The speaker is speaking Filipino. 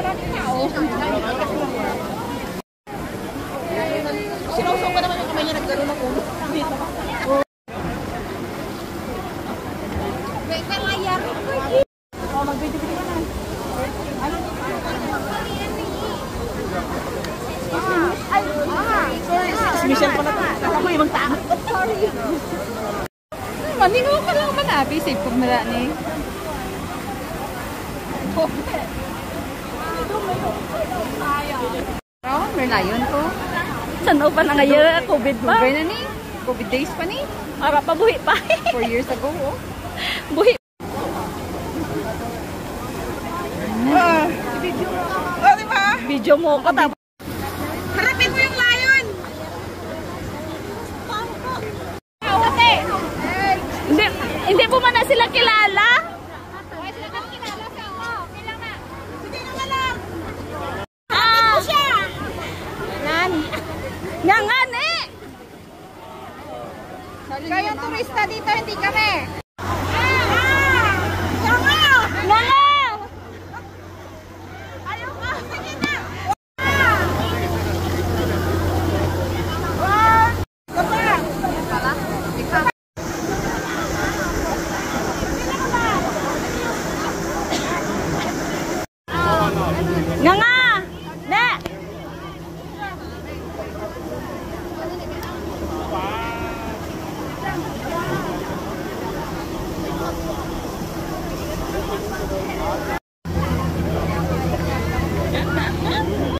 maraming tao. Sinusok pa naman yung kamay niya, nagkaroon ng ulo. Dito. Wait, may layar. Oh, mag-video-video ka na. Ano? Ay, sorry. Si Michelle pala. Kala mo ibang tao. Sorry. Maningaw ka lang manabi. Safe kong marani. Oh, may layon ko. Saan pa na ngayon? COVID pa? COVID na ni. COVID days pa ni. Para pa buhi pa. 4 years ago, oh. Buhi. Video mo. Oh, diba? Video mo ko tapos